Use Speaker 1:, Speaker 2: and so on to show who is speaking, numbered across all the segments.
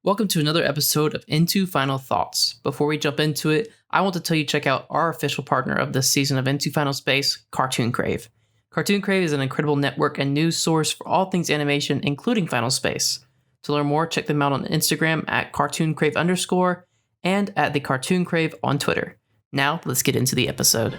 Speaker 1: Welcome to another episode of Into Final Thoughts. Before we jump into it, I want to tell you to check out our official partner of this season of Into Final Space, Cartoon Crave. Cartoon Crave is an incredible network and news source for all things animation, including Final Space. To learn more, check them out on Instagram at cartooncrave_ and at the Cartoon Crave on Twitter. Now, let's get into the episode.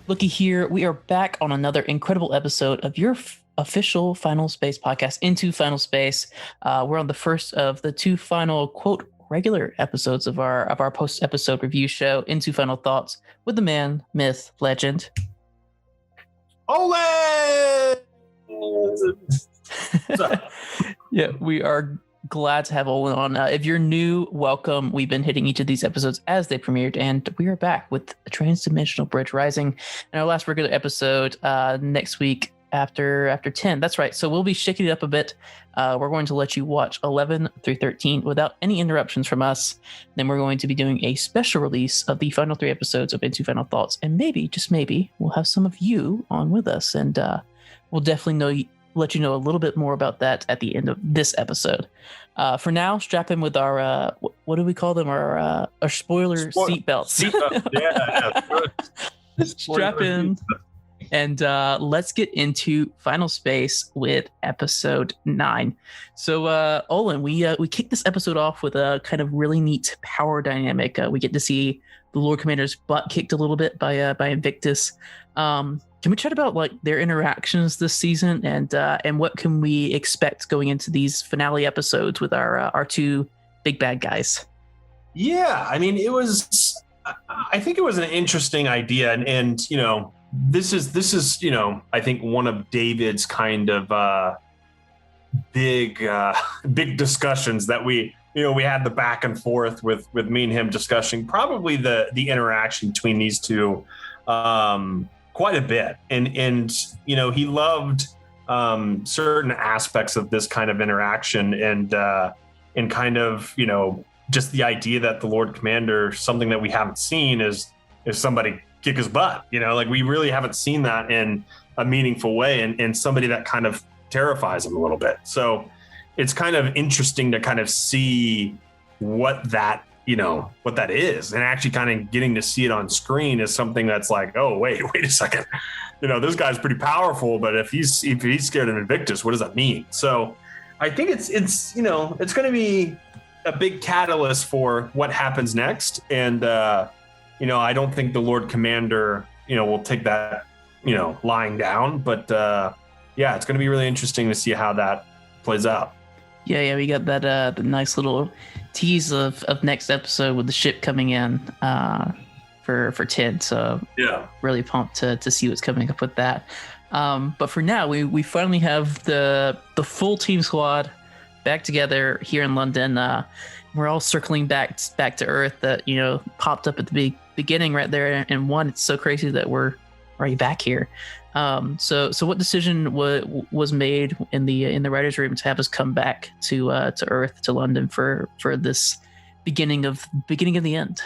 Speaker 1: Looky here, we are back on another incredible episode of your official Final Space podcast, Into Final Space. We're on the first of the two final, quote, regular episodes of our post-episode review show, Into Final Thoughts, with the man, myth, legend,
Speaker 2: Olan!
Speaker 1: Yeah, we are glad to have Olan on. If you're new, welcome. We've been hitting each of these episodes as they premiered, and we are back with a Transdimensional Bridge Rising and our last regular episode next week after 10. That's right. So we'll be shaking it up a bit. We're going to let you watch 11 through 13 without any interruptions from us. Then we're going to be doing a special release of the final 3 episodes of Into Final Thoughts, and maybe, just maybe, we'll have some of you on with us, and we'll definitely let you know a little bit more about that at the end of this episode. For now, strap in with our what do we call them? Our spoiler seatbelts.
Speaker 2: Yeah.
Speaker 1: Strap in, and let's get into Final Space with episode 9. So, Olan, we kicked this episode off with a kind of really neat power dynamic. We get to see the Lord Commander's butt kicked a little bit by Invictus. Can we chat about like their interactions this season and what can we expect going into these finale episodes with our two big bad guys?
Speaker 2: Yeah, I mean, I think it was an interesting idea, and you know, this is you know, I think one of David's kind of big discussions that we had the back and forth with me and him discussing probably the interaction between these two quite a bit, and you know, he loved certain aspects of this kind of interaction, and kind of, you know, just the idea that the Lord Commander, something that we haven't seen is somebody kick his butt, you know, like we really haven't seen that in a meaningful way, and somebody that kind of terrifies him a little bit. So it's kind of interesting to kind of see what that is, and actually kind of getting to see it on screen is something that's like, oh, wait a second, you know, this guy's pretty powerful, but if he's scared of Invictus, what does that mean? So I think it's you know, it's going to be a big catalyst for what happens next, and you know, I don't think the Lord Commander, you know, will take that, you know, lying down, but yeah, it's going to be really interesting to see how that plays out.
Speaker 1: Yeah, we got that the nice little tease of next episode with the ship coming in for 10. So
Speaker 2: yeah, really
Speaker 1: pumped to see what's coming up with that. But for now, we finally have the full team squad back together here in London. We're all circling back to Earth that, you know, popped up at the beginning right there in 1. It's so crazy that we're already back here. So what decision was made in the writers' room to have us come back to Earth, to London for this beginning of the end?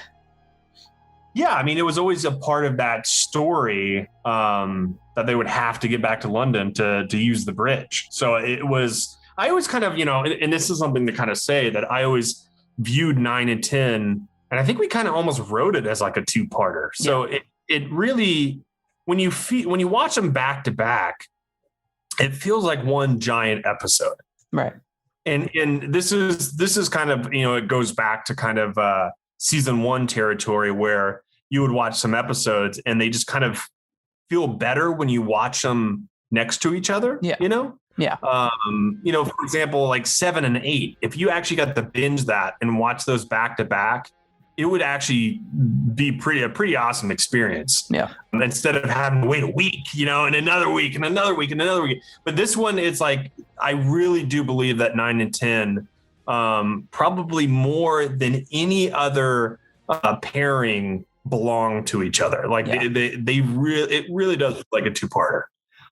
Speaker 2: Yeah, I mean, it was always a part of that story that they would have to get back to London to use the bridge. So it was, I always kind of, you know, and this is something to kind of say, that I always viewed 9 and 10, and I think we kind of almost wrote it as like a 2-parter. So yeah. It really, when you watch them back to back, it feels like one giant episode.
Speaker 1: Right.
Speaker 2: And this is kind of, you know, it goes back to kind of season 1 territory, where you would watch some episodes and they just kind of feel better when you watch them next to each other.
Speaker 1: Yeah.
Speaker 2: You know?
Speaker 1: Yeah.
Speaker 2: You know, for example, like 7 and 8, if you actually got to binge that and watch those back to back, it would actually be a pretty awesome experience.
Speaker 1: Yeah.
Speaker 2: Instead of having to wait a week, you know, and another week and another week and another week. But this one, it's like, I really do believe that 9 and 10, probably more than any other pairing, belong to each other. Like, yeah. They really, it really does look like a 2-parter.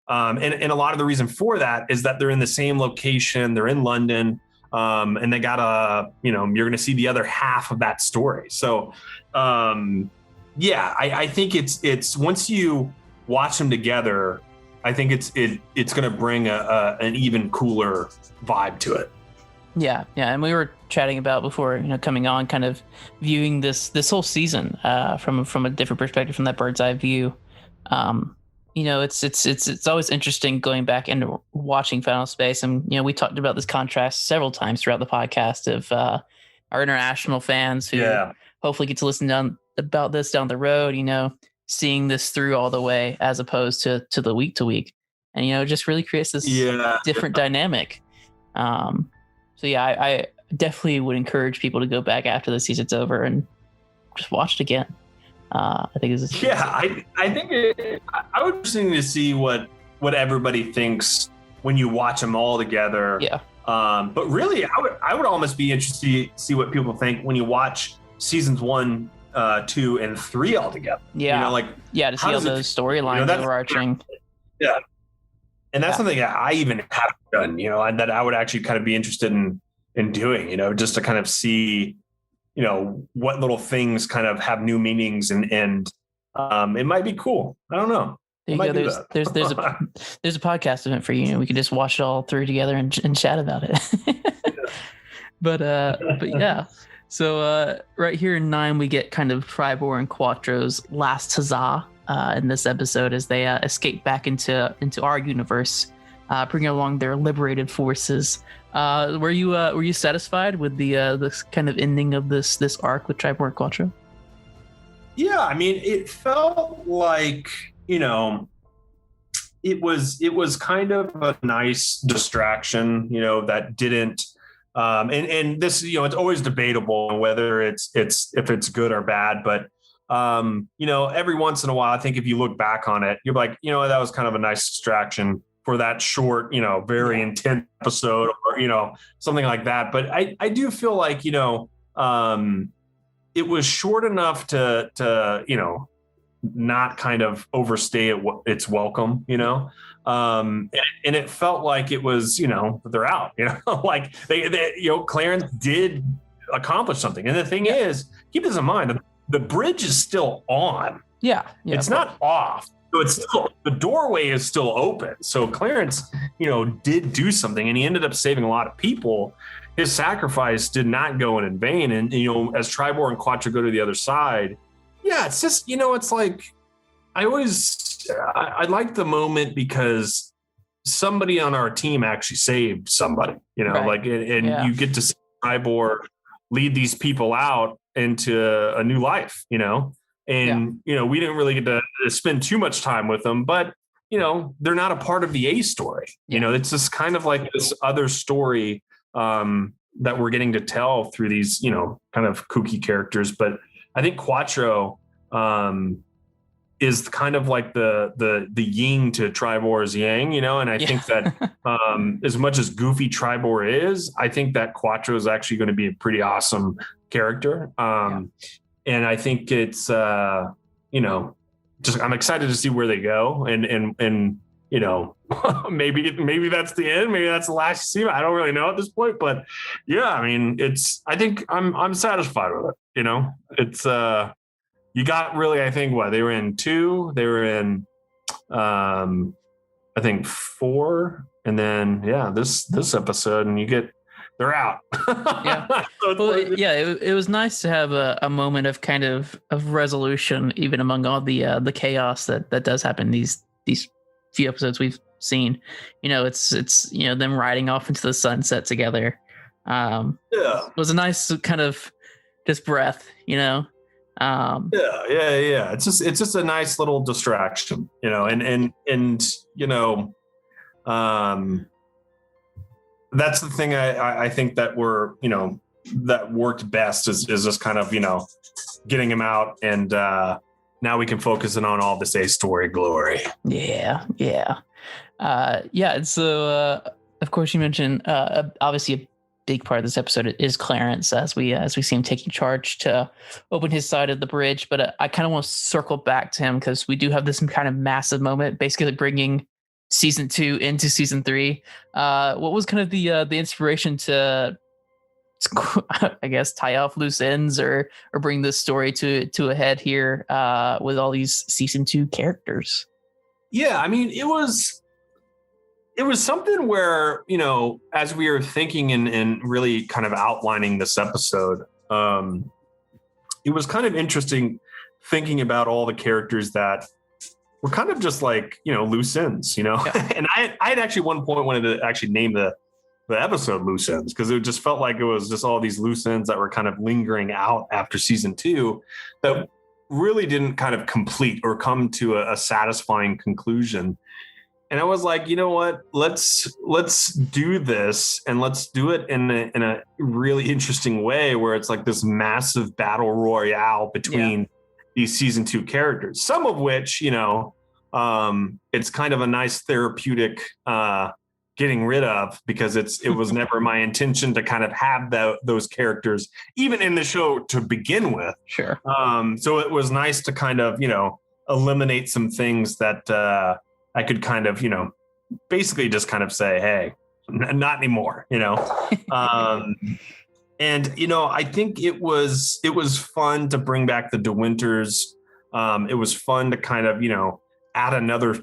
Speaker 2: And a lot of the reason for that is that they're in the same location. They're in London. And they got you're going to see the other half of that story. So, I think it's once you watch them together, I think it's going to bring an even cooler vibe to it.
Speaker 1: Yeah. And we were chatting about before, coming on, kind of viewing this whole season from a different perspective, from that bird's eye view. It's always interesting going back and watching Final Space, and we talked about this contrast several times throughout the podcast of our international fans who hopefully get to listen about this down the road. Seeing this through all the way as opposed to the week to week, and it just really creates this different dynamic. I definitely would encourage people to go back after the season's over and just watch it again. I think it's
Speaker 2: I think I would be interesting to see what everybody thinks when you watch them all together.
Speaker 1: Yeah.
Speaker 2: But really, I would almost be interested to see what people think when you watch seasons 1, 2, and 3 all together.
Speaker 1: Yeah. To see all those storylines overarching.
Speaker 2: Yeah. And that's something that I even haven't done, that I would actually kind of be interested in doing, just to kind of see, what little things kind of have new meanings and it might be cool. I don't know.
Speaker 1: There you go. There's a podcast event for you. We can just watch it all through together and chat about it. But yeah. So right here in 9, we get kind of Tribor and Cuatro's last huzzah in this episode as they escape back into our universe, bringing along their liberated forces. Were you satisfied with this kind of ending of this arc with Tribor and Cuatro?
Speaker 2: Yeah, I mean, it felt like it was kind of a nice distraction, that didn't. And this, it's always debatable whether if it's good or bad, but every once in a while, I think if you look back on it, you're like, that was kind of a nice distraction for that short, very intense episode or, something like that. But I do feel like, it was short enough to not kind of overstay its welcome, and it felt like it was, they're out, like they Clarence did accomplish something. And the thing is, keep this in mind, the bridge is still on.
Speaker 1: Yeah.
Speaker 2: It's not off. So it's still, the doorway is still open. So Clarence, did do something, and he ended up saving a lot of people. His sacrifice did not go in vain. And, as Tribor and Cuatro go to the other side, it's just, it's like, I like the moment because somebody on our team actually saved somebody, right. You get to see Tribor lead these people out into a new life, and, we didn't really get to spend too much time with them, but, they're not a part of the A story. It's just kind of like this other story that we're getting to tell through these, kind of kooky characters. But I think Cuatro is kind of like the yin to Tribor's yang, and I think that as much as goofy Tribor is, I think that Cuatro is actually going to be a pretty awesome character. And I think it's, just I'm excited to see where they go, and maybe that's the end. Maybe that's the last you see. I don't really know at this point, but I mean, I think I'm satisfied with it. It's you got really, I think they were in 2, they were in, I think 4, and then this episode, and they're out.
Speaker 1: It was nice to have a moment of kind of resolution, even among all the chaos that does happen these few episodes we've seen. It's them riding off into the sunset together. It was a nice kind of just breath,
Speaker 2: It's just a nice little distraction, that's the thing I think that that worked best is just kind of, getting him out, and now we can focus in on all this A story glory.
Speaker 1: Yeah. And so, of course, you mentioned, obviously a big part of this episode is Clarence as we see him taking charge to open his side of the bridge. But I kind of want to circle back to him because we do have this kind of massive moment, basically bringing season 2 into season 3. What was kind of the inspiration to, I guess, tie off loose ends or bring this story to a head here with all these season 2 characters?
Speaker 2: Yeah, I mean, it was something where, as we were thinking and really kind of outlining this episode, it was kind of interesting thinking about all the characters that were kind of just like, loose ends, Yeah. And I had actually one point wanted to actually name the episode Loose Ends, because it just felt like it was just all these loose ends that were kind of lingering out after season 2 that really didn't kind of complete or come to a satisfying conclusion. And I was like, you know what, let's do this, and let's do it in a really interesting way where it's like this massive battle royale between these season 2 characters, some of which, it's kind of a nice therapeutic getting rid of, because it was never my intention to kind of have those characters even in the show to begin with.
Speaker 1: Sure.
Speaker 2: So it was nice to kind of, eliminate some things that I could kind of, basically just kind of say, hey, not anymore, and, I think it was fun to bring back the De Winters. It was fun to kind of, add another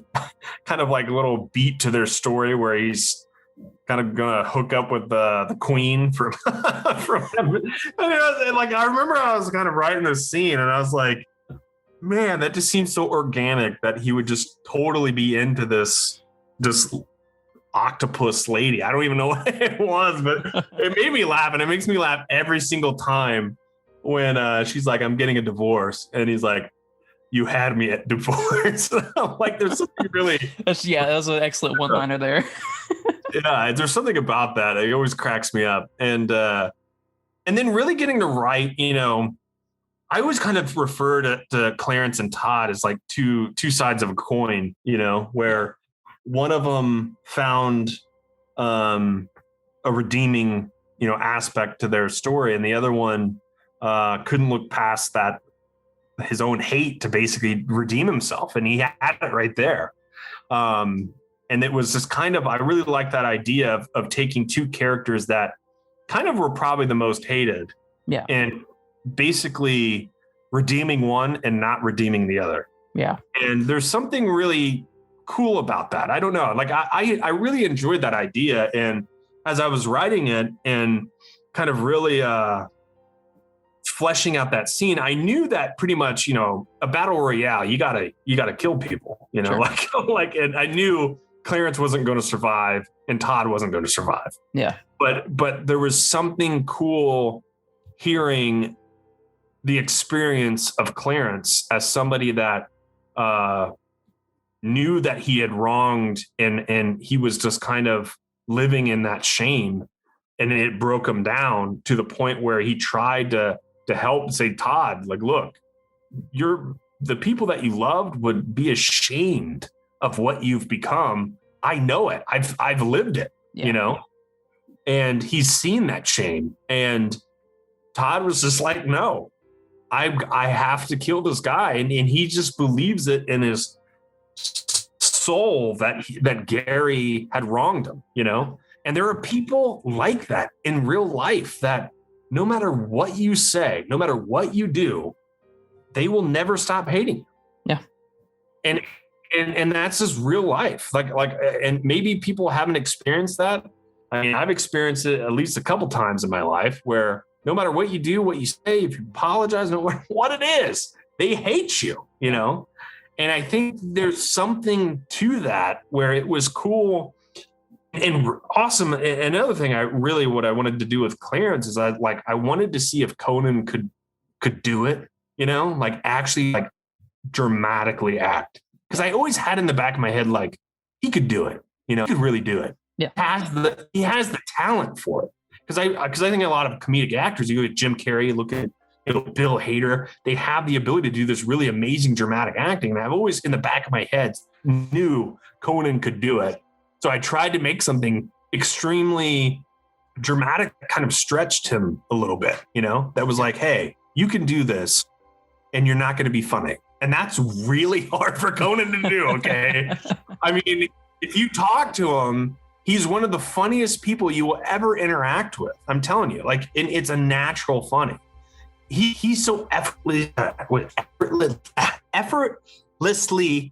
Speaker 2: kind of like little beat to their story where he's kind of gonna hook up with the Queen from like, I remember I was kind of writing this scene and I was like, man, that just seems so organic that he would just totally be into this octopus lady. I don't even know what it was, but it made me laugh, and it makes me laugh every single time when she's like, I'm getting a divorce, and he's like, you had me at divorce. Like, there's something really
Speaker 1: that was an excellent one-liner there.
Speaker 2: Yeah, there's something about that. It always cracks me up. And then really getting to write, I always kind of refer to Clarence and Todd as like two sides of a coin, where one of them found a redeeming, aspect to their story, and the other one couldn't look past that, his own hate, to basically redeem himself, and he had it right there. And it was just kind of, I really like that idea of taking two characters that kind of were probably the most hated, and basically redeeming one and not redeeming the other.
Speaker 1: Yeah.
Speaker 2: And there's something really cool about that. I don't know. Like, I really enjoyed that idea. And as I was writing it and kind of really fleshing out that scene, I knew that pretty much, a battle royale, you gotta kill people, sure. like, and I knew Clarence wasn't going to survive and Todd wasn't going to survive.
Speaker 1: Yeah.
Speaker 2: But there was something cool hearing the experience of Clarence as somebody that knew that he had wronged, and he was just kind of living in that shame, and it broke him down to the point where he tried to help, say, Todd, like, look, the people that you loved would be ashamed of what you've become. I know it. I've lived it, and he's seen that shame. And Todd was just like, no, I have to kill this guy. And he just believes it in his soul that Gary had wronged him, and there are people like that in real life that no matter what you say, no matter what you do, they will never stop hating you.
Speaker 1: Yeah.
Speaker 2: And that's just real life. Like, and maybe people haven't experienced that. I mean, I've experienced it at least a couple times in my life where no matter what you do, what you say, if you apologize, no matter what it is, they hate you, And I think there's something to that where it was cool and awesome. Another thing what I wanted to do with Clarence is I wanted to see if Conan could do it, like actually like dramatically act. Because I always had in the back of my head, like, he could do it, he could really do it.
Speaker 1: Yeah.
Speaker 2: He has the talent for it. Because I think a lot of comedic actors, you look at Jim Carrey, look at Bill Hader, they have the ability to do this really amazing dramatic acting. And I've always in the back of my head knew Conan could do it. So I tried to make something extremely dramatic, kind of stretched him a little bit, that was like, hey, you can do this and you're not going to be funny. And that's really hard for Conan to do. Okay. I mean, if you talk to him, he's one of the funniest people you will ever interact with. I'm telling you, like, and it's a natural funny. He's so effortlessly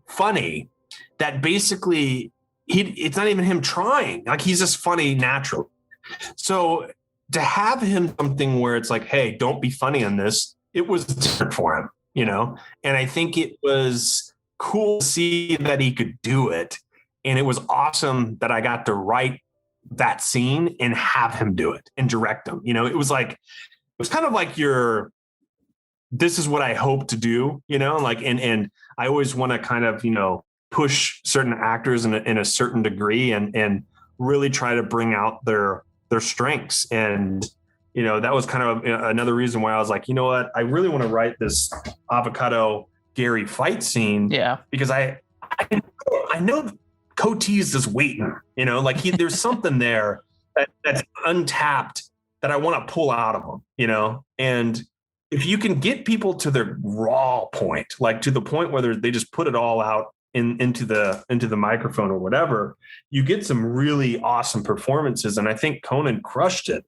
Speaker 2: funny that basically it's not even him trying. Like, he's just funny naturally. So to have him something where it's like, hey, don't be funny on this, it was different for him, you know? And I think it was cool to see that he could do it. And it was awesome that I got to write that scene and have him do it and direct him. You know, it was kind of like this is what I hope to do, you know, like, and I always want to kind of, you know, push certain actors in a certain degree and really try to bring out their strengths. And, you know, that was kind of another reason why I was like, you know what, I really want to write this Avocado Gary fight scene.
Speaker 1: Yeah.
Speaker 2: Because I know Cote's is waiting, you know, like there's something there that's untapped that I want to pull out of him, you know? And if you can get people to their raw point, like to the point where they just put it all out into the microphone or whatever, you get some really awesome performances. And I think Conan crushed it.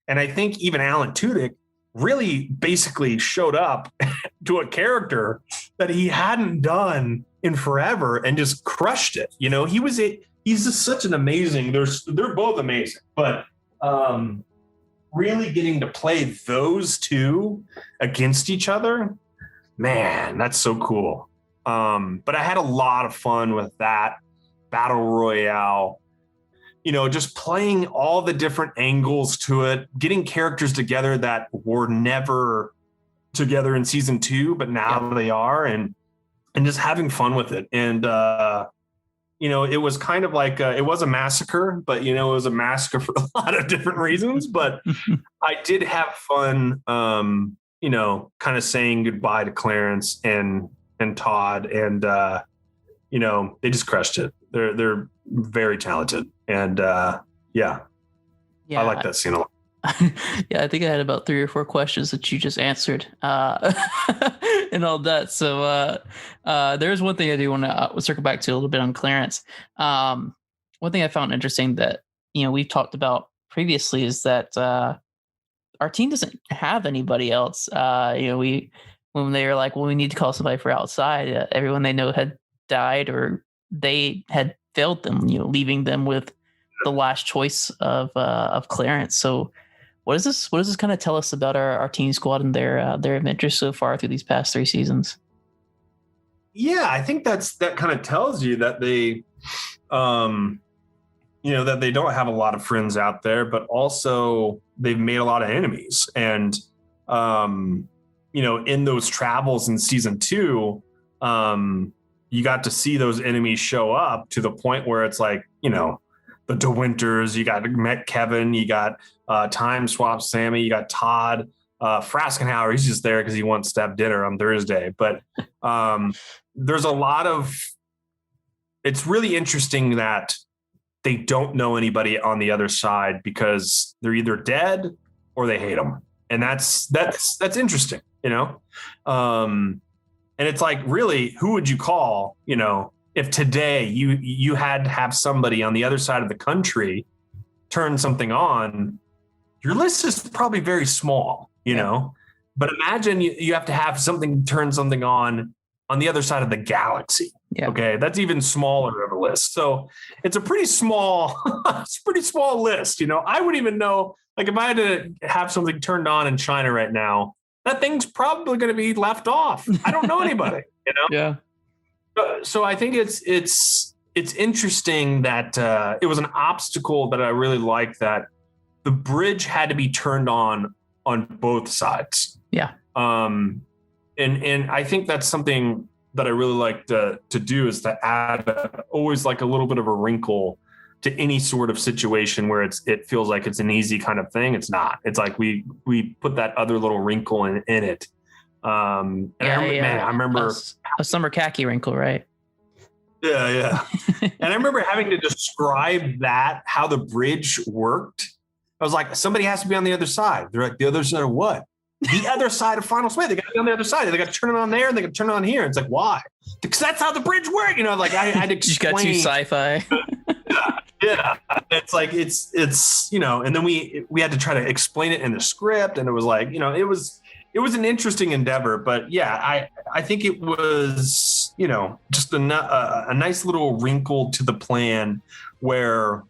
Speaker 2: And I think even Alan Tudyk really basically showed up to a character that he hadn't done in forever and just crushed it. You know, he's just such an amazing, they're both amazing, but really getting to play those two against each other, man, that's so cool. But I had a lot of fun with that battle royale, you know, just playing all the different angles to it, getting characters together that were never together in season 2, but now they are, and just having fun with it. And, you know, it was kind of like, it was a massacre, but, you know, it was a massacre for a lot of different reasons. But I did have fun, you know, kind of saying goodbye to Clarence and Todd. And, you know, they just crushed it. They're very talented. And, yeah, I like that scene a lot.
Speaker 1: Yeah, I think I had about 3 or 4 questions that you just answered and all that. So there's one thing I do want to circle back to a little bit on Clarence. One thing I found interesting that, you know, we've talked about previously is that our team doesn't have anybody else. You know, when they were like, well, we need to call somebody for outside, everyone they know had died or they had failed them, you know, leaving them with the last choice of Clarence. So what does this kind of tell us about our team squad and their adventures so far through these past 3 seasons?
Speaker 2: Yeah, I think that kind of tells you that they, you know, that they don't have a lot of friends out there, but also they've made a lot of enemies. And, you know, in those travels in season 2, you got to see those enemies show up to the point where it's like, you know, the DeWinters, you met Kevin, you got Time Swap Sammy, you got Todd, Fraskenhauer, he's just there because he wants to have dinner on Thursday. But there's a lot of, it's really interesting that they don't know anybody on the other side because they're either dead or they hate them. And that's interesting, you know? And it's like, really, who would you call, you know, if today you had to have somebody on the other side of the country turn something on? Your list is probably very small, you know, but imagine you have to have turn something on the other side of the galaxy. Yeah. Okay. That's even smaller of a list. So it's a pretty small list. You know, I wouldn't even know, like, if I had to have something turned on in China right now, that thing's probably going to be left off. I don't know anybody, you know?
Speaker 1: Yeah.
Speaker 2: So I think it's interesting that it was an obstacle that I really like, that the bridge had to be turned on both sides.
Speaker 1: Yeah.
Speaker 2: And I think that's something that I really like to do, is to add always like a little bit of a wrinkle to any sort of situation where it feels like it's an easy kind of thing. It's not. It's like we put that other little wrinkle in it. And man, I remember
Speaker 1: a summer khaki wrinkle, right?
Speaker 2: Yeah. And I remember having to describe how the bridge worked. I was like, somebody has to be on the other side. They're like, the other side of what? the other side of final space. They got to be on the other side. They got to turn it on there and they got to turn it on here. It's like, why? Because that's how the bridge works. You know, like I had to explain.
Speaker 1: You got too sci-fi.
Speaker 2: Yeah. It's like, it's, you know, and then we had to try to explain it in the script. And it was like, you know, it was an interesting endeavor, but yeah, I think it was, you know, just a nice little wrinkle to the plan where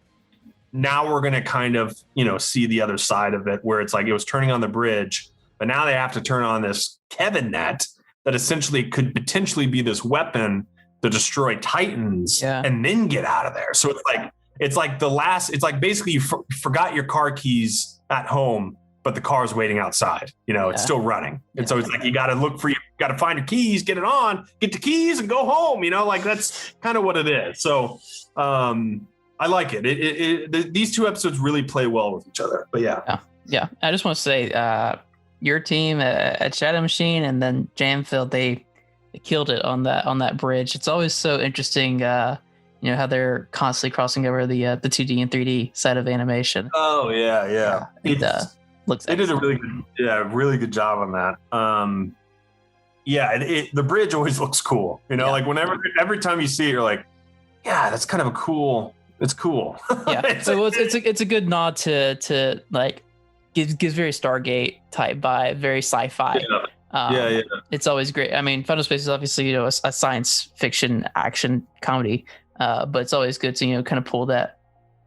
Speaker 2: now we're going to kind of, you know, see the other side of it, where it's like it was turning on the bridge, but now they have to turn on this Kevin net that essentially could potentially be this weapon to destroy Titans and then get out of there. So it's like basically you forgot your car keys at home, but the car's waiting outside, you know, it's still running. And so it's like, you got to find your keys, get it on, get the keys and go home, you know, like that's kind of what it is. So, I like it. These two episodes really play well with each other, but yeah.
Speaker 1: I just want to say, your team at Shadow Machine and then Jamfield, they killed it on that bridge. It's always so interesting, you know, how they're constantly crossing over the 2D and 3D side of animation.
Speaker 2: Oh yeah.
Speaker 1: Looks
Speaker 2: they did a really good job on that. The bridge always looks cool, you know, like every time you see it, you're like, yeah, that's kind of it's cool.
Speaker 1: Yeah. So it's a good nod to like gives very Stargate type vibe, very sci-fi.
Speaker 2: Yeah.
Speaker 1: It's always great. I mean, Final Space is obviously, you know, a science fiction action comedy, but it's always good to, you know, kind of pull the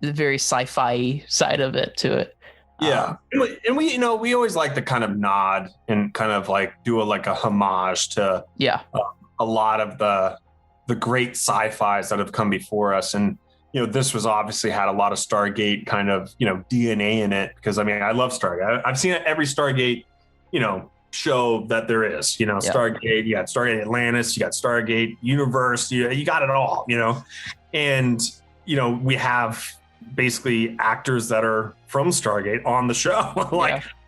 Speaker 1: very sci-fi side of it to it.
Speaker 2: Yeah. And we, you know, we always like to kind of nod and kind of like do a homage to a lot of the great sci-fis that have come before us. And, you know, this was obviously had a lot of Stargate kind of, you know, DNA in it, because I mean, I love Stargate. I've seen every Stargate, you know, show that there is, you know, Stargate, you got Stargate Atlantis, you got Stargate Universe, you got it all, you know, and, you know, we have basically actors that are from Stargate on the show.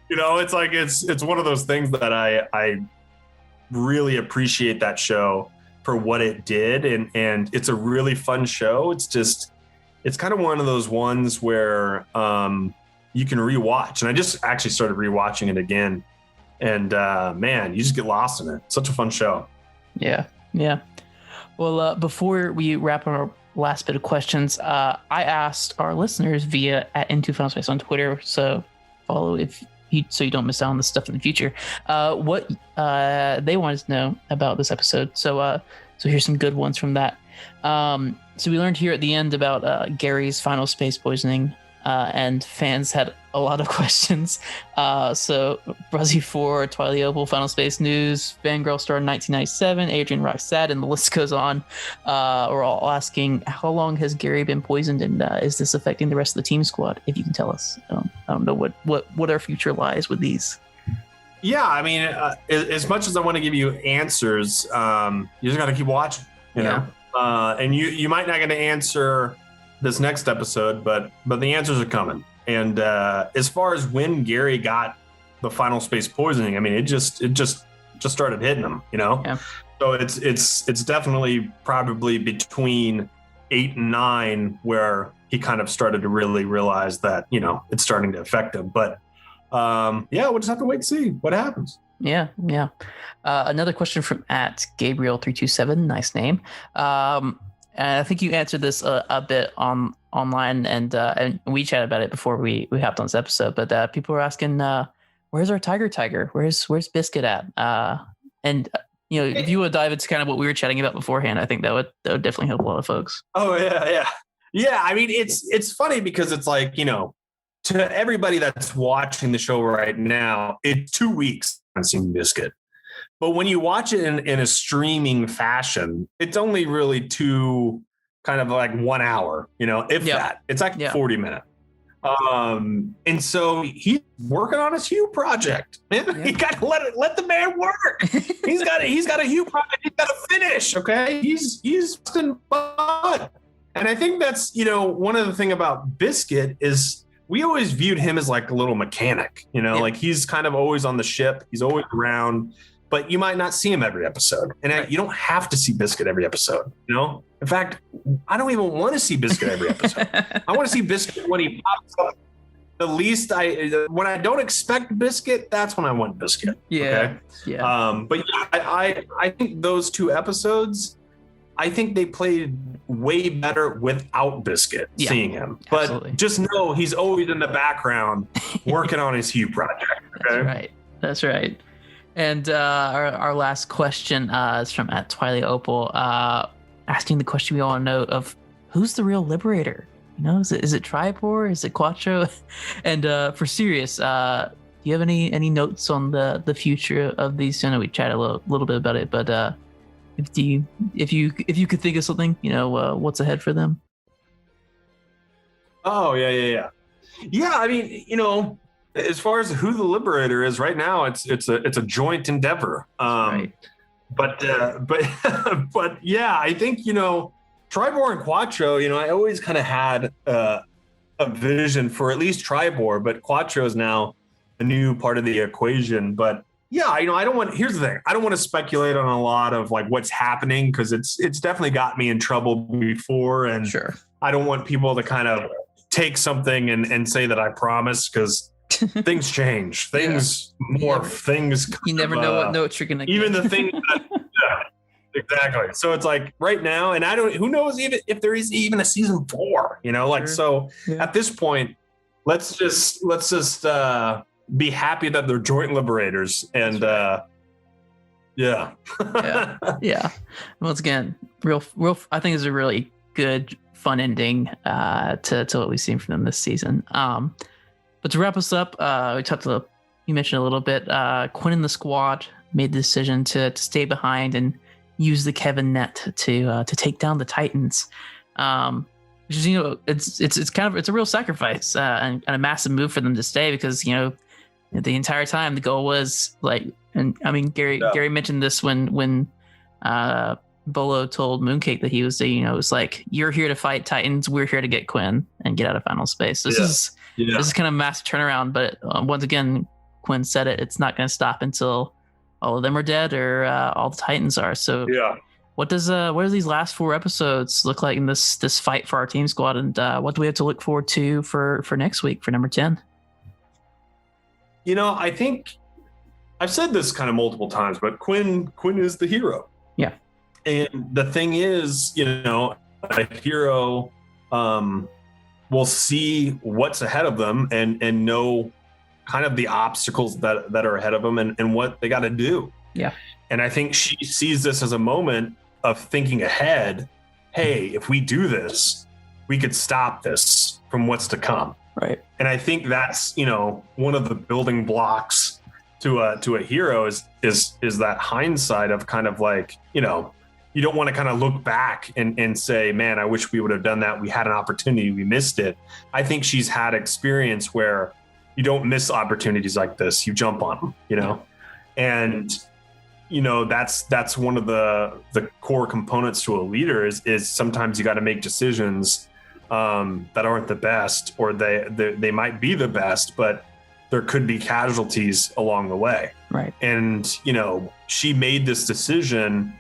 Speaker 2: You know, it's like, it's one of those things that I really appreciate that show for what it did. And it's a really fun show. It's kind of one of those ones where you can rewatch. And I just actually started rewatching it again. And man, you just get lost in it. Such a fun show. Yeah.
Speaker 1: Well, before we wrap up our last bit of questions, I asked our listeners via @Into Final Space on Twitter, so follow so you don't miss out on this stuff in the future, what they wanted to know about this episode. So here's some good ones from that. So we learned here at the end about Gary's final space poisoning, and fans had a lot of questions. So Bruzzy4, Twilight Opal, Final Space News, Fangirl Star 1997, Adrian Roxad, and the list goes on. We're all asking, how long has Gary been poisoned, and is this affecting the rest of the team squad? If you can tell us. I don't know what our future lies with these.
Speaker 2: Yeah, I mean, as much as I want to give you answers, you just got to keep watching, you know? And you might not get to answer this next episode, but the answers are coming. And as far as when Gary got the final space poisoning, I mean, it just started hitting him, you know?
Speaker 1: Yeah.
Speaker 2: So it's definitely probably between 8 and 9 where he kind of started to really realize that, you know, it's starting to affect him. But we'll just have to wait and see what happens.
Speaker 1: Yeah. Another question from @Gabriel327, nice name. And I think you answered this a bit online, and we chatted about it before we hopped on this episode. But people were asking, "Where's our Tiger? Where's Biscuit at?" And you know, if you would dive into kind of what we were chatting about beforehand, I think that would definitely help a lot of folks.
Speaker 2: Oh yeah. I mean, it's funny because it's like, you know, to everybody that's watching the show right now, it's 2 weeks on seeing Biscuit. But when you watch it in a streaming fashion, it's only really kind of like 1 hour, you know, if that. It's like 40 minutes. And so he's working on his Hue project, man. Yeah. You got to let the man work. He's got a Hue project. He's got to finish. Okay. He's in fun. And I think that's, you know, one of the thing about Biscuit is we always viewed him as like a little mechanic, you know, like he's kind of always on the ship. He's always around, but you might not see him every episode. And you don't have to see Biscuit every episode, you know? In fact, I don't even want to see Biscuit every episode. I want to see Biscuit when he pops up. the least when I don't expect Biscuit, that's when I want Biscuit.
Speaker 1: Yeah.
Speaker 2: Okay?
Speaker 1: Yeah.
Speaker 2: But yeah, I think those 2 episodes, I think they played way better without Biscuit seeing him. But
Speaker 1: absolutely.
Speaker 2: just know he's always in the background working on his Hugh project. Okay?
Speaker 1: That's right. And our last question is from at Twilight Opal, asking the question we all know of who's the real liberator? You know, is it Tribor? Is it Cuatro? And for serious, do you have any notes on the future of these? I know we chatted a little bit about it, but if you could think of something, you know, what's ahead for them?
Speaker 2: Oh yeah. I mean, you know, as far as who the liberator is right now, it's a joint endeavor. Right. But yeah, I think, you know, Tribor and Cuatro, you know, I always kind of had a vision for at least Tribor, but Cuatro is now a new part of the equation. But yeah, you know, here's the thing. I don't want to speculate on a lot of like what's happening, because it's definitely got me in trouble before. And
Speaker 1: sure,
Speaker 2: I don't want people to kind of take something and say that I promised, because things change, things morph, things.
Speaker 1: You never know what notes you're gonna get.
Speaker 2: Even the thing. Exactly. So it's like right now, and who knows even if there is even a season 4, you know, like, so at this point, let's just be happy that they're joint liberators. And yeah. Once
Speaker 1: again, real, I think it's a really good, fun ending to what we've seen from them this season. But to wrap us up, you mentioned a little bit, Quinn and the squad made the decision to stay behind and use the Kevin net to take down the Titans, which is, you know, it's a real sacrifice and a massive move for them to stay, because, you know, the entire time the goal was like, and I mean Gary mentioned this when Bolo told Mooncake that he was, you know, it was like, you're here to fight Titans, we're here to get Quinn and get out of final space. So this is kind of a massive turnaround, but once again, Quinn said it's not going to stop until all of them are dead or all the Titans are. So what do these last 4 episodes look like in this fight for our team squad, and what do we have to look forward to for next week for number 10?
Speaker 2: You know, I think I've said this kind of multiple times, but Quinn is the hero.
Speaker 1: Yeah.
Speaker 2: And the thing is, you know, a hero will see what's ahead of them and know kind of the obstacles that are ahead of them and what they got to do.
Speaker 1: Yeah.
Speaker 2: And I think she sees this as a moment of thinking ahead. Hey, if we do this, we could stop this from what's to come.
Speaker 1: Right.
Speaker 2: And I think that's, you know, one of the building blocks to a hero is that hindsight of kind of like, you know, you don't want to kind of look back and say, man, I wish we would have done that. We had an opportunity, we missed it. I think she's had experience where you don't miss opportunities like this. You jump on them, you know? And, you know, that's one of the core components to a leader is sometimes you got to make decisions that aren't the best, or they might be the best, but there could be casualties along the way.
Speaker 1: Right. And,
Speaker 2: you know, she made this decision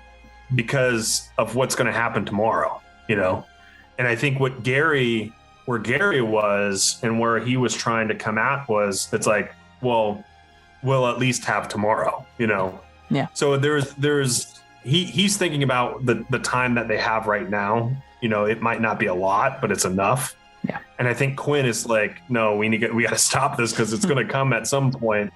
Speaker 2: because of what's going to happen tomorrow, you know? And I think where Gary was and where he was trying to come at was, it's like, well, we'll at least have tomorrow, you know?
Speaker 1: Yeah.
Speaker 2: So he's thinking about the time that they have right now. You know, it might not be a lot, but it's enough.
Speaker 1: Yeah.
Speaker 2: And I think Quinn is like, no, we got to stop this, because it's going to come at some point,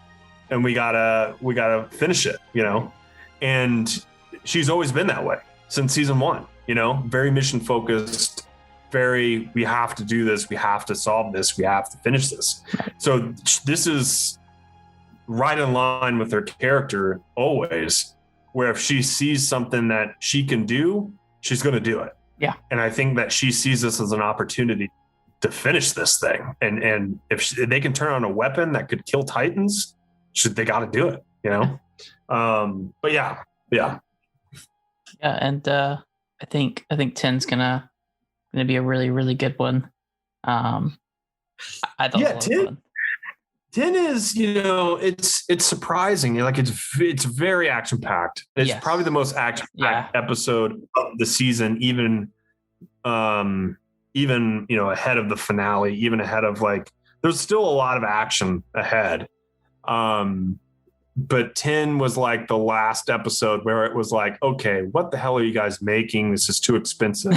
Speaker 2: and we gotta finish it, you know? And she's always been that way since season 1, you know, very mission focused, we have to do this. We have to solve this. We have to finish this. So this is right in line with her character always, where if she sees something that she can do, she's going to do it.
Speaker 1: Yeah.
Speaker 2: And I think that she sees this as an opportunity to finish this thing. And if they can turn on a weapon that could kill Titans, they got to do it, you know? But yeah.
Speaker 1: Yeah. And I think 10's gonna be a really, really good one. I thought
Speaker 2: 10 is, you know, it's surprising. Like it's very action packed. It's probably the most action packed episode of the season, even you know, ahead of the finale, even ahead of like there's still a lot of action ahead. But 10 was like the last episode where it was like, okay, what the hell are you guys making? This is too expensive.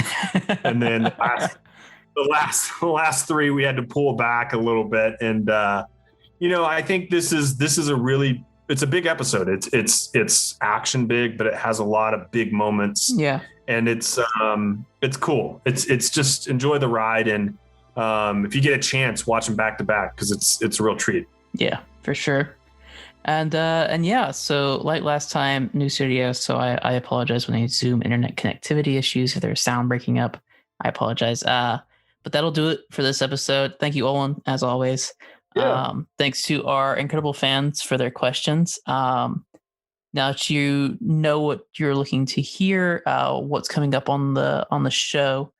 Speaker 2: And then the last three, we had to pull back a little bit. And, I think this is it's a big episode. It's action big, but it has a lot of big moments.
Speaker 1: Yeah.
Speaker 2: And it's cool. It's just enjoy the ride. And if you get a chance, watch them back to back, because it's a real treat.
Speaker 1: Yeah, for sure. And yeah, so like last time, new studio. So I apologize when I Zoom internet connectivity issues, if there's sound breaking up. I apologize. But that'll do it for this episode. Thank you, Olan, as always.
Speaker 2: Yeah.
Speaker 1: Thanks to our incredible fans for their questions. Now that you know what you're looking to hear, what's coming up on the show.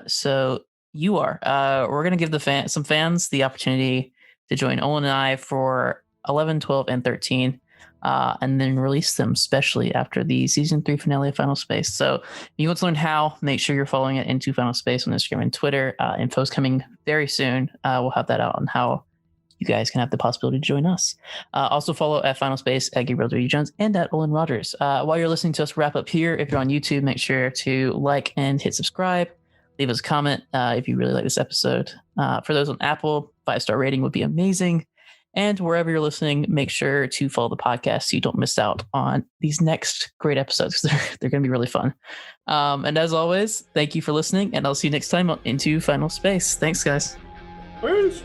Speaker 1: So we're going to give some fans the opportunity to join Olan and I for 11, 12, and 13, and then release them specially after the season 3 finale of Final Space. So if you want to learn how, make sure you're following it into Final Space on Instagram and Twitter. Info's coming very soon. We'll have that out on how you guys can have the possibility to join us. Also follow at Final Space, at Gabriel W. Jones, and at Olan Rogers. While you're listening to us wrap up here, if you're on YouTube, make sure to like and hit subscribe. Leave us a comment if you really like this episode. For those on Apple, 5-star rating would be amazing. And wherever you're listening, make sure to follow the podcast so you don't miss out on these next great episodes, because they're going to be really fun. And as always, thank you for listening, and I'll see you next time on Into Final Space. Thanks, guys.
Speaker 2: Peace.